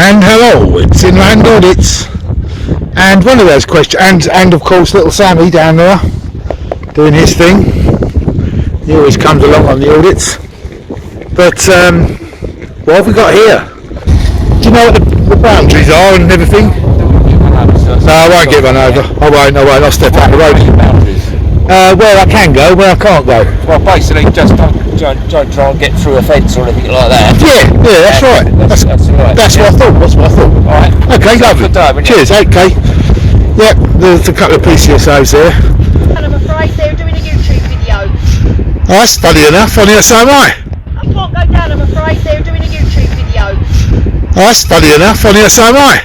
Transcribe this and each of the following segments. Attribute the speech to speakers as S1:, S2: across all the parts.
S1: And hello, it's Inland Audits, and one of those questions, and of course little Sammy down there doing his thing. He always comes along on the audits. But what have we got here? Do you know what the boundaries are and everything? No, I won't get run over. I won't. I'll step out the road. Where I can go, where I can't go.
S2: Well, basically, just don't try and get through a fence or anything like that.
S1: Yeah, that's right. That's right. That's what I thought. That's what I thought. All right. Okay, lovely. Cheers. Okay. Yep. There's a couple of PCSOs there.
S3: And I'm afraid they're doing a YouTube video.
S1: Oh, that's funny enough. Funny enough, so am I.
S3: I can't go down. I'm afraid they're doing a YouTube video.
S1: Oh, that's funny enough. Funny enough, so am I.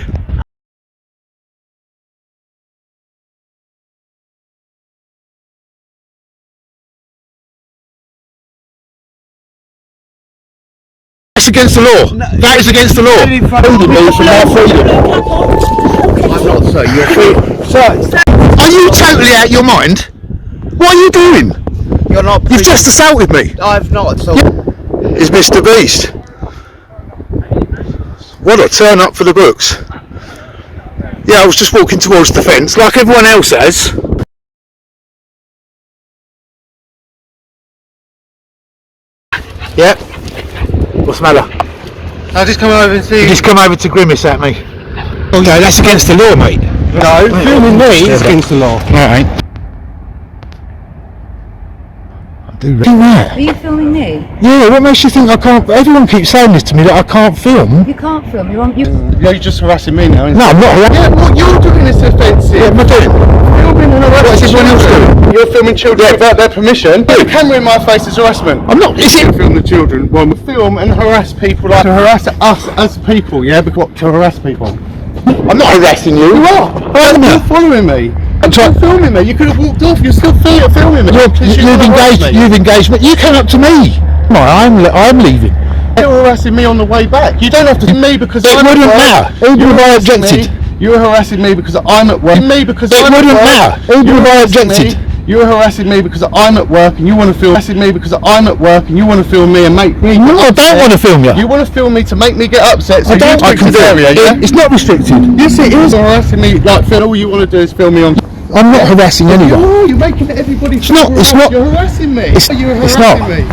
S1: That's against the law. No, that is against the law.
S4: I'm not, sir. You're free.
S1: Sir, are you totally out of your mind? What are you doing?
S4: You're not.
S1: You've just assaulted me.
S4: I've not. So.
S1: Is Mr. Beast. What a turn up for the books. Yeah, I was just walking towards the fence like everyone else has. Yep. What's the matter?
S4: I'll just come over and see.
S1: You just come over to grimace at me. Oh no, that's against the law, mate.
S4: No, filming me is against the law.
S1: Alright. Do that.
S5: Are you filming me?
S1: Yeah, what makes you think I can't? Everyone keeps saying this to me that I can't film.
S5: You can't film. You're
S4: just harassing me now.
S1: No, I'm not harassing.
S4: Yeah, what you're doing is offensive.
S1: Yeah, what am I doing?
S4: Filming and harassing.
S1: What's everyone else doing?
S4: You're filming children without their permission. The camera in my face is harassment.
S1: I'm not. Is it?
S4: Film the children. Well, we film and harass people like to harass us as people. Yeah, because what to harass people.
S1: I'm not harassing you.
S4: You are. You're following me. I'm filming me. You could have walked off. You're still filming me.
S1: You've engaged me. You came up to me. I'm leaving.
S4: You're harassing me on the way back. You don't have to me because
S1: it wouldn't matter. Who would I objected?
S4: You were harassing me because I'm at work. Me because
S1: it wouldn't matter. Who would I objected?
S4: You were harassing me because I'm at work and you want to film. Harassing me because I'm at work and you want to film me and make me.
S1: No, I don't want to film you.
S4: You want to film me to make me get upset. So
S1: I don't. I can do it. Yeah? It's not restricted.
S4: Yes, it is. You're harassing me. Like, Phil, all you want to do is film me on.
S1: I'm not harassing anyone.
S4: You're making everybody.
S1: It's not. It's not.
S4: You're harassing me.
S1: You're harassing
S4: me.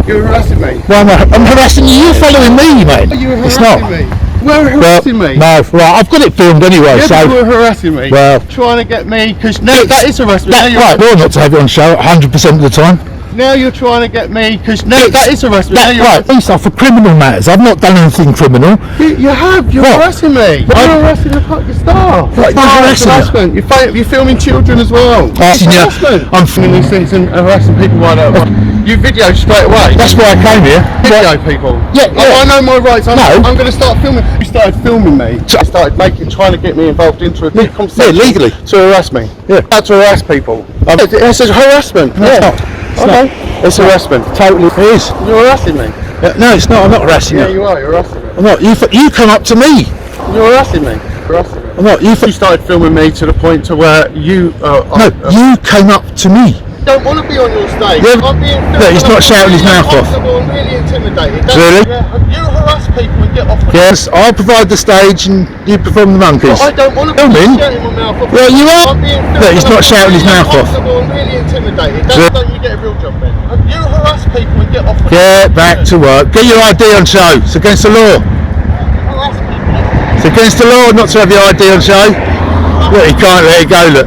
S4: You're harassing me.
S1: Well, I'm harassing you. You're following me, mate.
S4: You're
S1: harassing
S4: me. Well, harassing me.
S1: No, right. I've got it filmed anyway.
S4: Yeah,
S1: so
S4: you were harassing me.
S1: Well,
S4: trying to get me because that is harassment.
S1: Right, well, not to have it on show 100% of the time.
S4: Now you're trying to get me because that is harassment.
S1: Right, these are for criminal matters. I've not done anything criminal.
S4: You have. You're harassing me. You're harassing the staff.
S1: Right,
S4: harassment. You're filming children as well. Harassment. I'm filming these things and harassing people like that. You video straight away.
S1: That's why I came here.
S4: Video people. Yeah. I know my rights. I'm going to start filming. You started filming me. You started trying to get me involved into a big conversation.
S1: Yeah, legally.
S4: To harass me. Yeah. To harass people. It's a harassment.
S1: No, it's not.
S4: Okay. It's harassment.
S1: Totally. It is.
S4: You're harassing me.
S1: No, it's not. I'm not harassing you.
S4: Yeah, you are. You're harassing me.
S1: I'm not. You come up to me.
S4: You're harassing me. Harassing me.
S1: I'm not. You
S4: started filming me to the point to where you.
S1: No, you came up to me.
S4: I don't want to be on your stage.
S1: Yeah,
S4: I'm being filmed.
S1: No, he's not shouting his mouth off.
S4: I'm really intimidated.
S1: Really?
S4: You harass people and get off.
S1: Yes, I'll provide the stage and you perform the monkeys.
S4: But I don't want to be shouting my mouth off.
S1: Well, you are. No, he's not shouting his mouth off.
S4: I'm really intimidated. Don't you get a real job then? You harass people and get off.
S1: Get back to work. Get your ID on show. It's against the law. It's against the law not to have your ID on show. Look, you can't let it go, look.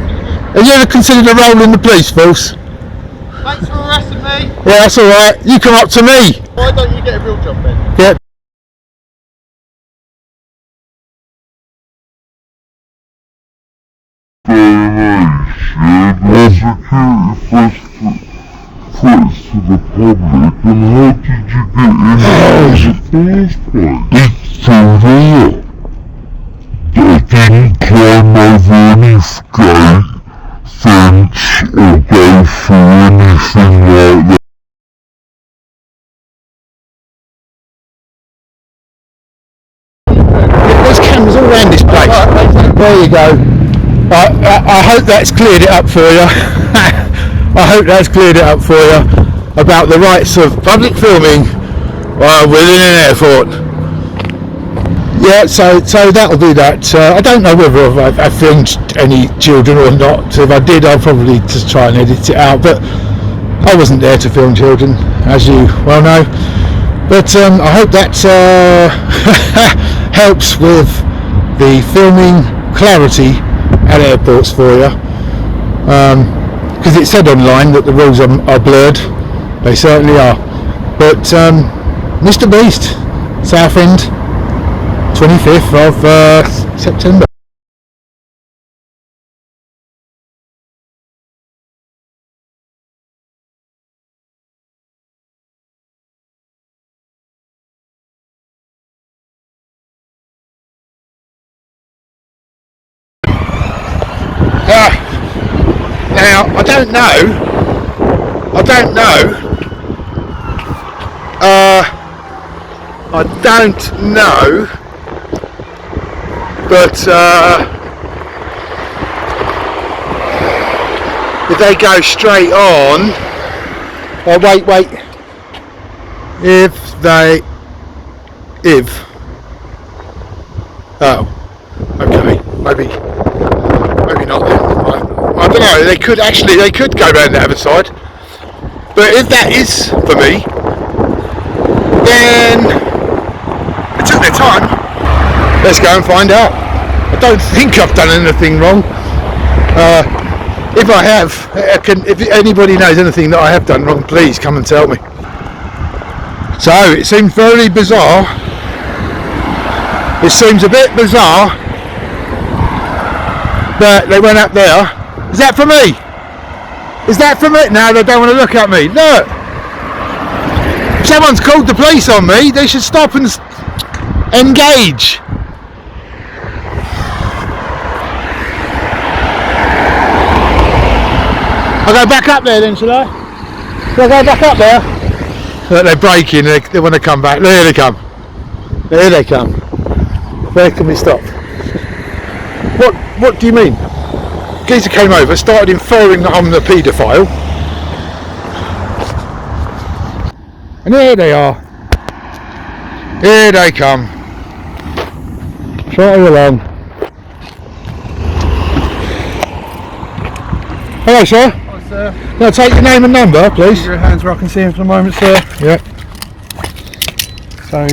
S1: Have you ever considered a role in the police force?
S4: Thanks for harassing me.
S1: Yeah, that's alright. You come up to me.
S4: Why don't you get a real job then?
S1: Yeah.
S6: Threats to the public, and how did you get in there in the first place? It's through there. I didn't climb over any escape, fence, or go through anything like that.
S1: There's cameras all around this place. There you go. I hope that's cleared it up for you. I hope that's cleared it up for you about the rights of public filming while within an airport. Yeah, so that'll be that. I don't know whether I've filmed any children or not. So if I did, I'll probably just try and edit it out. But I wasn't there to film children, as you well know. But I hope that helps with the filming clarity at airports for you. Because it said online that the rules are blurred. They certainly are. But Mr. Beast, Southend, 25th of September. Now, I don't know, but if they go straight on, wait, okay, maybe not then. I don't know, they could go around the other side, but if that is for me, then they took their time. Let's go and find out. I don't think I've done anything wrong. If I have, if anybody knows anything that I have done wrong, please come and tell me. So it seems very bizarre. It seems a bit bizarre that they went up there. Is that for me? Is that for me? No, they don't want to look at me. Look. If someone's called the police on me, they should stop and engage. I'll go back up there then, shall I? Shall I go back up there? Look, they're braking, they want to come back. There they come. There they come. Where can we stop? What do you mean? Geezer came over, started inferring that I'm the paedophile. And here they are. Here they come. Trotting along. Hello, sir.
S5: Hi, sir.
S1: Can I take your name and number, please?
S5: Your hands where I can see him for the moment, sir.
S1: Yep.
S5: So,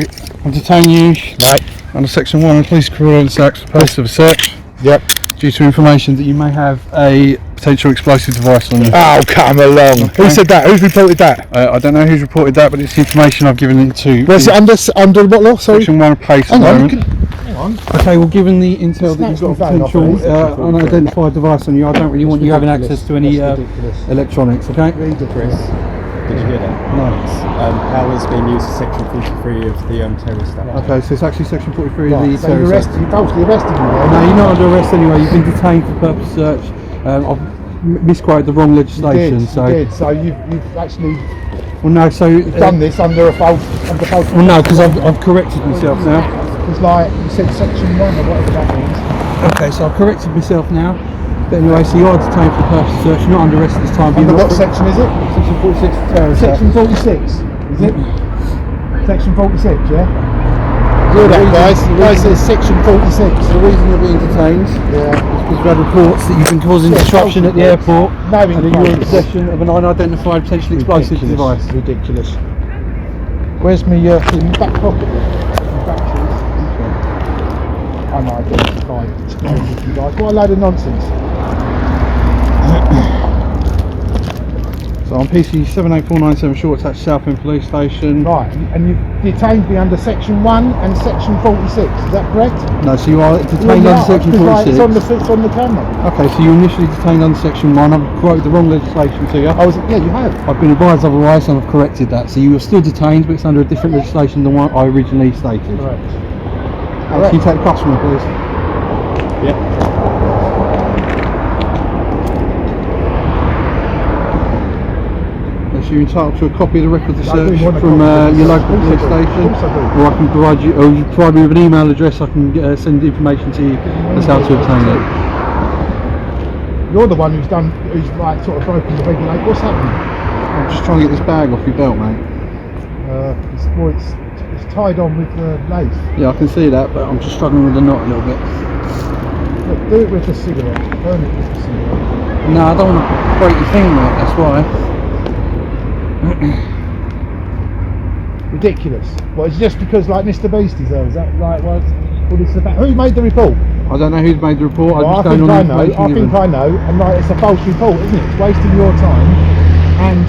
S5: I'm detaining you
S1: Right.
S5: under Section 1 of the Police Clearance Act for the purpose of a search
S1: Yep.
S5: due to information that you may have a potential explosive device on you.
S1: Oh, come along.
S5: Okay.
S1: Who said that? Who's reported that?
S5: I don't know who's reported that, but it's the information I've given it to.
S1: Where's it under what law? Sorry.
S5: Section 1 of PACE at
S1: Hang
S5: the
S1: on.
S5: moment. Okay, well, given the intel that you've got a potential unidentified device on you, I don't really want you having access to any electronics, okay?
S7: Chris, did you hear that?
S5: No.
S7: Powers being used for Section 43 of the Terrorist Act.
S5: Okay, so it's actually Section 43 of the
S1: So you
S5: Terrorist Act.
S1: falsely arrested me there.
S5: No, you're not under arrest anyway. You've been detained for purpose of search. I've misquoted the wrong legislation.
S1: You did. So you've actually
S5: Well, no. So
S1: done this under false.
S5: Well, no, because I've corrected myself now.
S1: It's like you said, Section 1 or whatever that means.
S5: Okay, so I've corrected myself now. But anyway, so you are detained for purpose of search. You're not under arrest this time.
S1: Under what section is it?
S5: Section 46 of Terrorist Act.
S1: Section 46. Is it? Section 46, yeah? Hear that, guys? The guy says Section 46.
S5: The reason you're being detained is because we've had reports that you've been causing disruption at the airport and that you're in possession of an unidentified potentially explosive device.
S1: Ridiculous. Where's my back pocket? Unidentified explosive device. What a load of nonsense.
S5: So on PC 78497 short attached Southend Police Station.
S1: Right, and you've detained me under Section 1 and Section 46, is that correct?
S5: No, so you are detained under Section 46.
S1: It's on the camera.
S5: Okay, so you initially detained under Section 1. I've quoted the wrong legislation to you.
S1: Yeah, you have.
S5: I've been advised otherwise and I've corrected that. So you are still detained, but it's under a different legislation than what I originally stated.
S1: Correct.
S5: Can you take the customer, please?
S7: Yeah.
S5: So you're entitled to a copy of the record of
S1: I do
S5: search
S1: want a
S5: from
S1: copy.
S5: your local
S1: Of
S5: police
S1: course I do.
S5: station,
S1: Of course I do.
S5: or I can provide you, or you provide me with an email address. I can send information to you as how to obtain it.
S1: You're the one who's like sort of broken the regulation. What's happening?
S5: I'm just trying to get this bag off your belt, mate.
S1: It's tied on with the lace.
S5: Yeah, I can see that, but I'm just struggling with the knot a little bit.
S1: Look, do it with the cigarette. Burn it with the cigarette.
S5: No, I don't want to break your thing, mate, that's why.
S1: Ridiculous. Well, it's just because like Mr. Beastie's there, is that like what it's about? Who made the report?
S5: I don't know who's made the report.
S1: Well, I think I know, and like it's a false report, isn't it? It's wasting your time and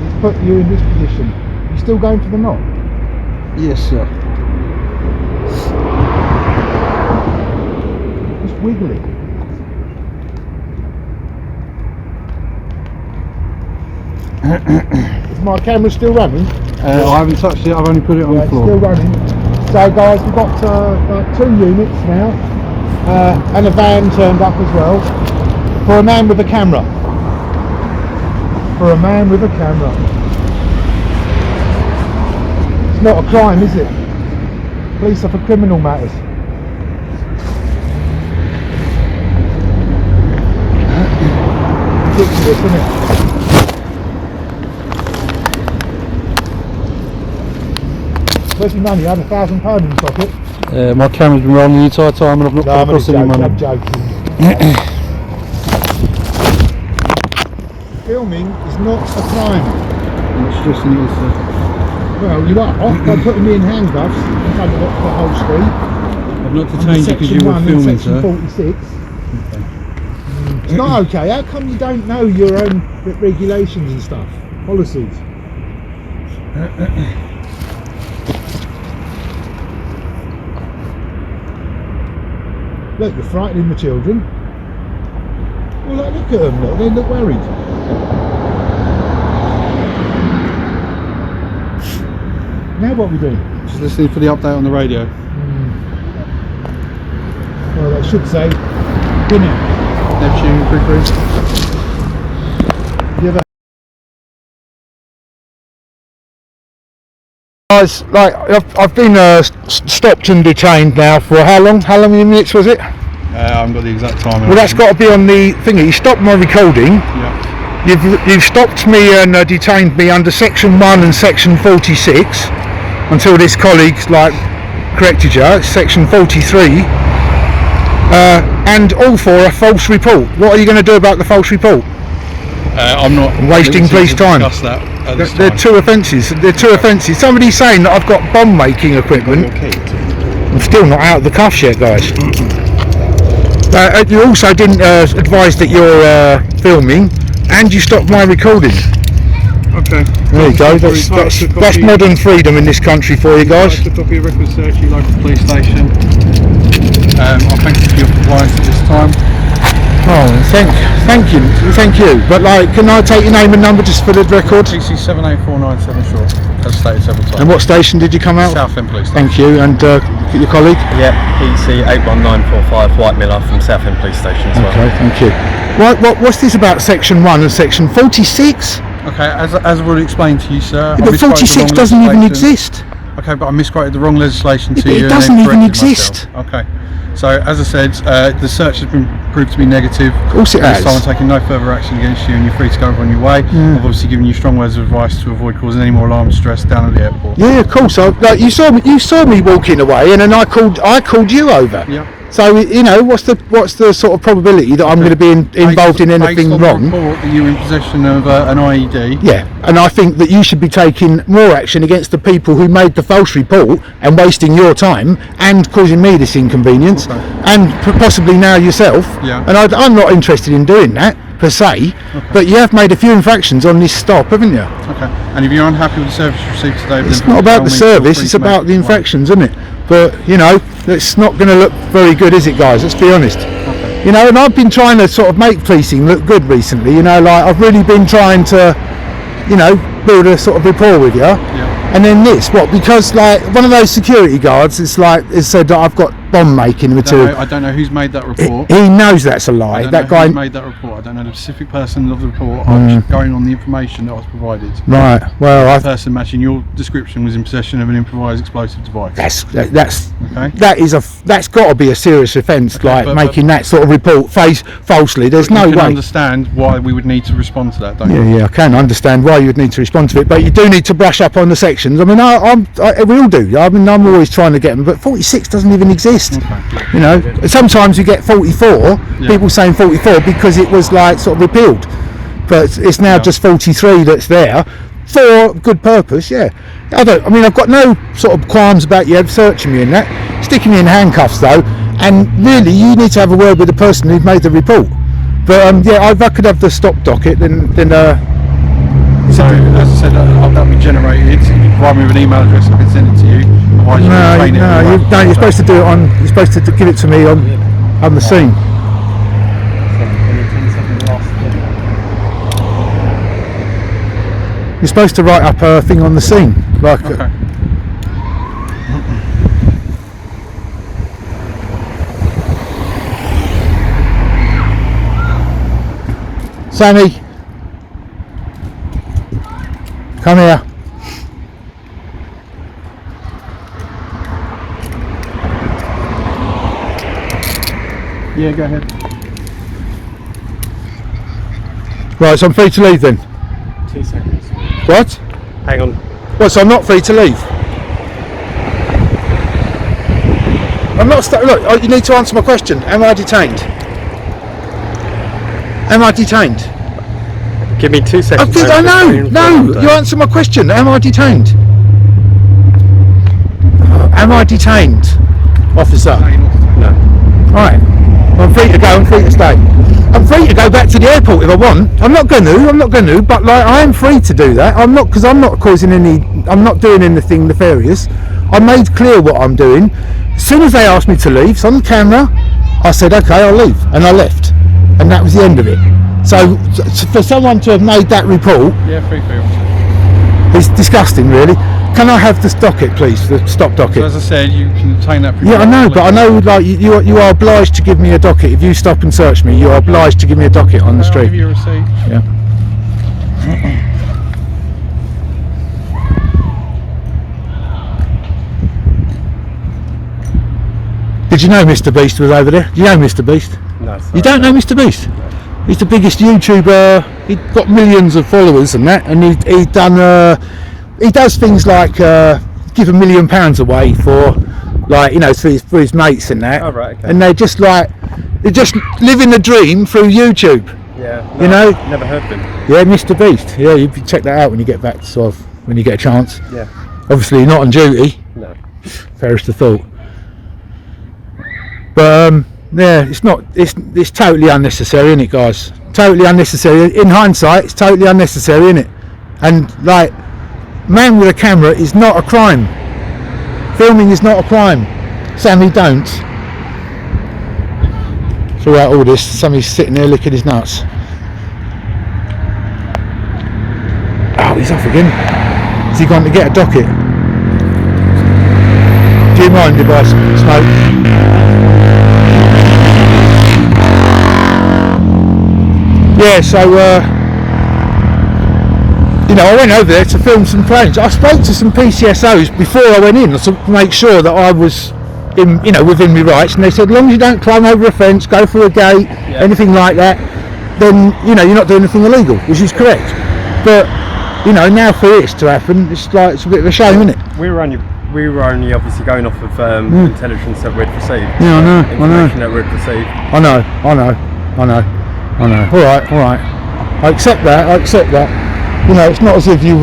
S1: it's put you in this position. You still going for the knot?
S5: Yes, sir.
S1: Just wiggle it. Is my camera still running?
S5: I haven't touched it, I've only put it on the floor.
S1: It's still running. So guys, we've got 2 units now, and a van turned up as well, for a man with a camera. For a man with a camera. It's not a crime, is it? Police are for criminal matters. Ridiculous, isn't it? Where's your money? I had £1,000 in your pocket.
S5: My camera's been rolling the entire time and I've not come across any money.
S1: I'm joking. Filming is not a crime.
S5: I'm not stressing it, sir.
S1: Well, you are by putting me in handcuffs in front of the whole street.
S5: I've not detained you because you were filming, sir.
S1: Section 46. It's not okay. How come you don't know your own regulations and stuff? Policies. Look, you're frightening the children. Well, look at them, look, they look worried. Now what are we doing?
S5: Just listening for the update on the radio.
S1: Well, they should say, winner.
S5: Neptune, quick.
S1: Guys, like I've been stopped and detained now for how long? How many minutes was it?
S5: I haven't got the exact time.
S1: Well, that's got to be on the thingy. You stopped my recording.
S5: Yeah.
S1: You've stopped me and detained me under section 1 and section 46 until this colleague corrected you. It's section 43, and all for a false report. What are you going to do about the false report?
S5: I'm not
S1: wasting police time. They're 2 offences. They're 2 offences. Somebody's saying that I've got bomb making equipment. I'm still not out of the cuffs yet, guys. You also didn't advise that you're filming, and you stopped my recording.
S5: Okay.
S1: There you go. That's modern freedom in this country for you guys.
S5: A copy of record search, your local police station. I thank you for your compliance at this time.
S1: Oh, thank you. But can I take your name and number just for the record?
S5: TC 78497 short, as stated several times.
S1: And what station did you come out?
S5: Southend Police Station.
S1: Thank you, and your colleague?
S2: Yeah, PC 81945 White Miller from Southend Police Station as well.
S1: Okay, thank you. What's this about section 1 and section 46?
S5: Okay, as I've already explained to you, sir.
S1: Yeah, but 46 doesn't even exist.
S5: Okay, but I misquoted the wrong legislation to
S1: Yeah,
S5: you.
S1: it doesn't even exist.
S5: Myself. Okay. So, as I said, the search has been proved to be negative.
S1: Of course it has.
S5: I'm taking no further action against you and you're free to go on your way.
S1: Yeah.
S5: I've obviously given you strong words of advice to avoid causing any more alarm and stress down at the airport.
S1: Yeah, of course. You saw me walking away, and then I called you over.
S5: Yeah.
S1: So what's the sort of probability that I'm going to be involved in anything wrong?
S5: Based on the report that you're in possession of an IED.
S1: Yeah, and I think that you should be taking more action against the people who made the false report and wasting your time and causing me this inconvenience, and possibly now yourself.
S5: Yeah.
S1: And I'm not interested in doing that per se, but you have made a few infractions on this stop, haven't you?
S5: Okay. And if you're unhappy with the service you received today,
S1: it's not about the service, it's about the infractions, isn't it? But it's not going to look very good, is it, guys? Let's be honest. Okay. And I've been trying to sort of make policing look good recently. I've really been trying to, build a sort of rapport with you. Yeah. And then because one of those security guards has said that I've got bomb making material.
S5: I don't know who's made that report.
S1: He knows that's a lie.
S5: I don't
S1: That
S5: know
S1: guy
S5: who made that report. I don't know the specific person of the report. I'm just going on the information that was provided.
S1: Right. Well,
S5: The person matching your description was in possession of an improvised explosive device.
S1: that's
S5: Okay.
S1: that's got to be a serious offence,
S5: Okay,
S1: like
S5: but-
S1: making that sort of report falsely. There's
S5: You
S1: no
S5: can
S1: way.
S5: understand why we would need to respond to that, don't you?
S1: Yeah, I can understand why you would need to respond to it, but you do need to brush up on the sections. I mean, we all do. I mean, I'm always trying to get them, but 46 doesn't even exist.
S5: Okay.
S1: You know, sometimes you get 44. People saying 44 because it was like sort of repealed, but it's now just 43 that's there for good purpose. Yeah, I mean, I've got no sort of qualms about you searching me in that, sticking me in handcuffs though. And really, you need to have a word with the person who made the report. But yeah, if I could have the stop docket, then
S5: So, as I said, that'll be generated. If you provide me with an email address, I can send it to you. Otherwise, you can train it.
S1: you're supposed to do it on. You're supposed to give it to me on the scene. You're supposed to write up a thing on the scene, like.
S5: Okay.
S1: Sammy, come here.
S5: Yeah, go ahead.
S1: Right, so I'm free to leave then.
S7: 2 seconds.
S1: What?
S7: Hang on.
S1: What? So I'm not free to leave. I'm not. Look, you need to answer my question. Am I detained? Am I detained?
S7: Give me 2 seconds.
S1: I know. No, you answer my question. Am I detained? Am I detained, officer?
S7: No.
S1: Right. I'm free to go. I'm free to stay. I'm free to go back to the airport if I want. I'm not going to. But like, I am free to do that. I'm not, because I'm not causing any. I'm not doing anything nefarious. I made clear what I'm doing. As soon as they asked me to leave, it's on camera. I said, okay, I'll leave, and I left, and that was the end of it. So for someone to have made that report,
S5: Yeah, free for you.
S1: it's disgusting, really. Can I have the docket, please? The stop
S5: So
S1: docket.
S5: as I said, you can obtain that.
S1: Yeah, I know, but I know, like, you are obliged to give me a docket. If you stop and search me, you are obliged to give me a docket on the
S5: I'll give
S1: street.
S5: you a receipt.
S1: Yeah. Did you know Mr. Beast was over there? Do you know Mr. Beast?
S7: No, sorry.
S1: You don't know Mr. Beast? He's the biggest YouTuber. He's got millions of followers and that, and he does things like give £1 million away for, like, you know, for his mates and that.
S7: Oh, right, okay.
S1: And they're just living the dream through YouTube.
S7: Yeah.
S1: You know?
S7: Never heard of him.
S1: Yeah, Mr. Beast. Yeah, you can check that out when you get back, sort of, when you get a chance.
S7: Yeah.
S1: Obviously, you're not on duty.
S7: No.
S1: Fairest of thought. But yeah, it's totally unnecessary, isn't it, guys? Totally unnecessary. In hindsight, it's totally unnecessary, isn't it? And like, man with a camera is not a crime. Filming is not a crime. Sammy, don't. Throughout all this, Sammy's sitting there licking his nuts. Oh, he's off again. Has he gone to get a docket? Do you mind if I smoke? Yeah, so you know, I went over there to film some planes. I spoke to some PCSOs before I went in to make sure that I was in, you know, within my rights, and they said, as long as you don't climb over a fence, go through a gate, anything like that, then, you know, you're not doing anything illegal, which is correct. But, you know, now for this to happen, it's like, it's a bit of a shame, isn't it?
S7: We were only obviously going off of intelligence that we'd received.
S1: Yeah, I know.
S7: Information that we'd received.
S1: I know. All right. I accept that. You know, it's not as if you've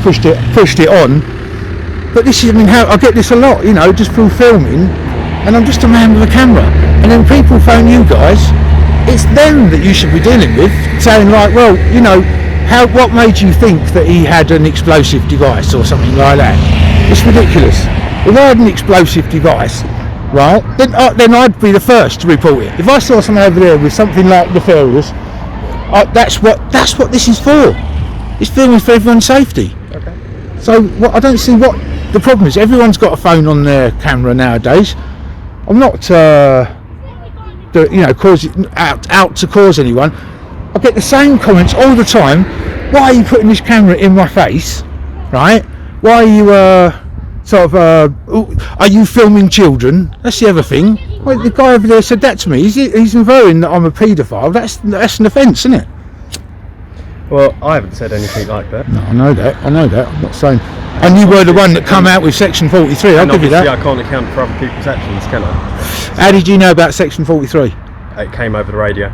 S1: pushed it on. But this is, I mean, how I get this a lot. You know, just through filming, and I'm just a man with a camera. And then people phone you guys. It's them that you should be dealing with, saying like, well, you know, what made you think that he had an explosive device or something like that? It's ridiculous. If I had an explosive device, right, then I'd be the first to report it. If I saw someone over there with something like nefarious, that's what this is for. It's filming for everyone's safety.
S7: Okay.
S1: So I don't see what the problem is. Everyone's got a phone on their camera nowadays. I'm not out to cause anyone. I get the same comments all the time. Why are you putting this camera in my face, right? Why are you are you filming children? That's the other thing. Well, the guy over there said that to me. He's inferring that I'm a paedophile. That's an offence, isn't it?
S7: Well, I haven't said anything like that.
S1: No, I know that. I'm not saying. And you were the one that come out with Section 43. I'll give you that.
S7: I can't account for other people's actions, can I?
S1: How did you know about Section 43?
S7: It came over the radio.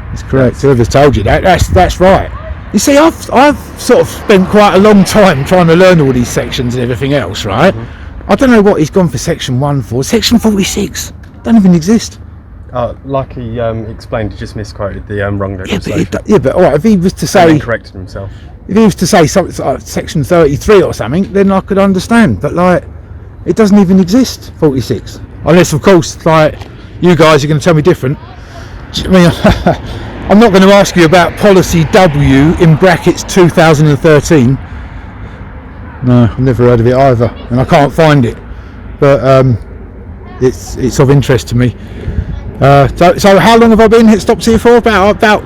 S1: That's correct. Whoever's told you that, that's right. You see, I've sort of spent quite a long time trying to learn all these sections and everything else, right? Mm-hmm. I don't know what he's gone for Section 1 for. Section 46 don't even exist.
S7: Like he explained, he just misquoted the wrong legislation.
S1: But all right, if he was to say...
S7: And then corrected himself.
S1: If he was to say something like Section 33 or something, then I could understand. But, like, it doesn't even exist, 46. Unless, of course, like, you guys are going to tell me different. I mean, I'm not going to ask you about Policy W in brackets 2013. No, I've never heard of it either, and I can't find it. But it's of interest to me. So how long have I been stopped here for? About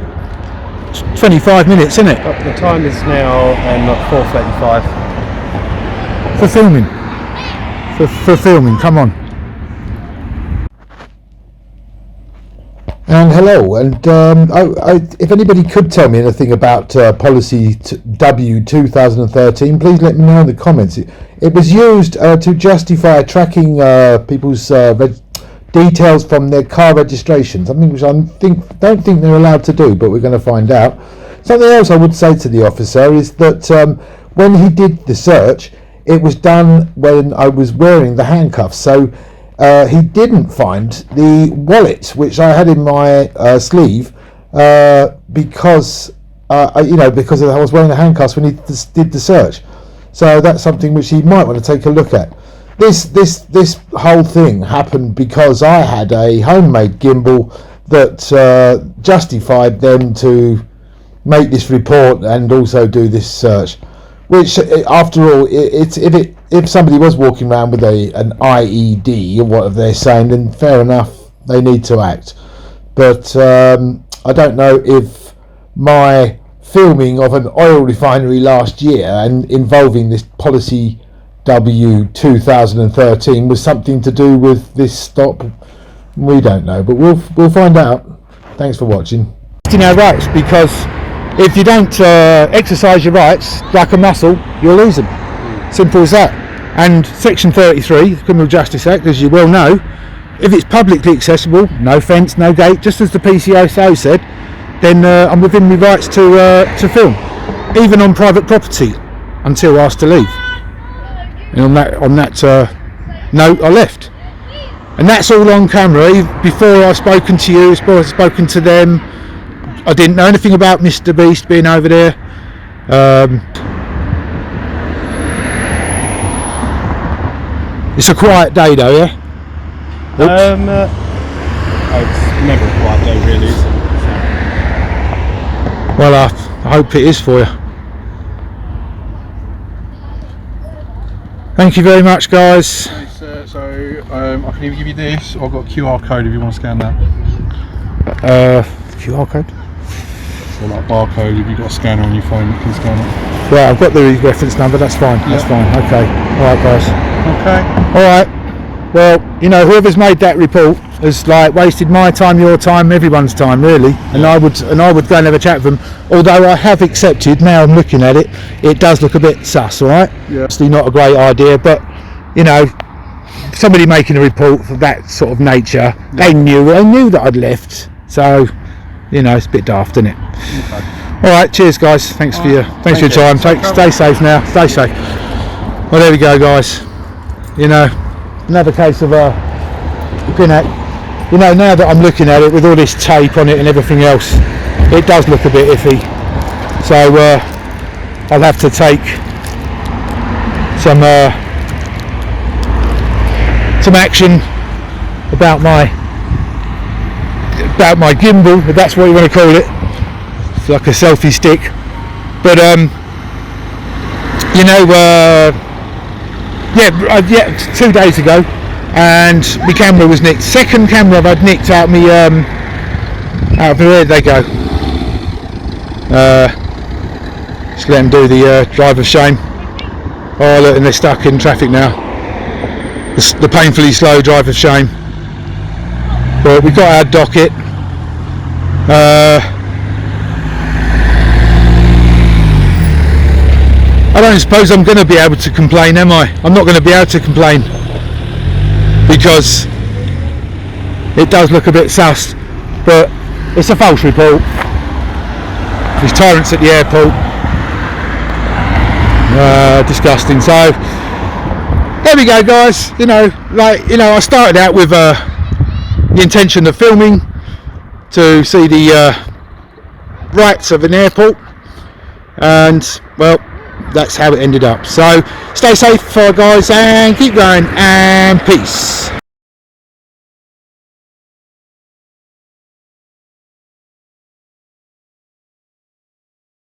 S1: 25 minutes, isn't it?
S7: The time is now 4:35.
S1: For filming. For filming, come on. And hello, and if anybody could tell me anything about Policy W 2013, please let me know in the comments. It was used to justify tracking people's details from their car registration, something which I don't think they're allowed to do, but we're going to find out. Something else I would say to the officer is that when he did the search, it was done when I was wearing the handcuffs, so he didn't find the wallet which I had in my sleeve because I was wearing the handcuffs when he did the search. So that's something which he might want to take a look at. This whole thing happened because I had a homemade gimbal that justified them to make this report and also do this search. Which, after all, if somebody was walking around with an IED or whatever they're saying, then fair enough, they need to act. But I don't know if my filming of an oil refinery last year and involving this Policy W 2013 was something to do with this stop. We don't know, but we'll find out. Thanks for watching. Our rights, because if you don't exercise your rights like a muscle, you'll lose them. Simple as that. And Section 33, the Criminal Justice Act, as you well know, if it's publicly accessible, no fence, no gate, just as the PCSO said, then I'm within my rights to film, even on private property, until asked to leave. And on that note, I left. And that's all on camera. Before I've spoken to you, before I've spoken to them, I didn't know anything about Mr. Beast being over there. It's a quiet day though, yeah?
S7: It's never a quiet day really, is it?
S1: Well, I hope it is for you. Thank you very much, guys.
S5: So I can either give you this, or I've got a QR code if you want to scan that.
S1: QR code?
S5: Or like barcode, if you've got a scanner on your phone, you can scan it.
S1: Right, I've got the reference number, that's fine, that's fine, okay. Alright guys.
S5: Okay.
S1: Alright, well, whoever's made that report has wasted my time, your time, everyone's time really, and I would go and have a chat with them, although I have accepted, now I'm looking at it, it does look a bit sus, alright?
S5: Yeah.
S1: Obviously not a great idea, but, somebody making a report of that sort of nature, they knew that I'd left, so, it's a bit daft, isn't it?
S5: Okay.
S1: Alright, cheers guys, thanks for your time, stay safe now, stay safe. Well, there we go guys, another case of looking at, now that I'm looking at it with all this tape on it and everything else, it does look a bit iffy, so I'll have to take some action about my gimbal, if that's what you want to call it. It's like a selfie stick, but 2 days ago and my camera was nicked. Second camera I've had nicked out of me, where did they go? Just let them do the drive of shame. Oh look, and they're stuck in traffic now. The painfully slow drive of shame. But we got our docket. I don't suppose I'm going to be able to complain, am I? I'm not going to be able to complain because it does look a bit sus, but it's a false report. There's tyrants at the airport. Disgusting. So there we go, guys. I started out with the intention of filming to see the rights of an airport, and well, that's how it ended up. So stay safe, guys, and keep going, and peace.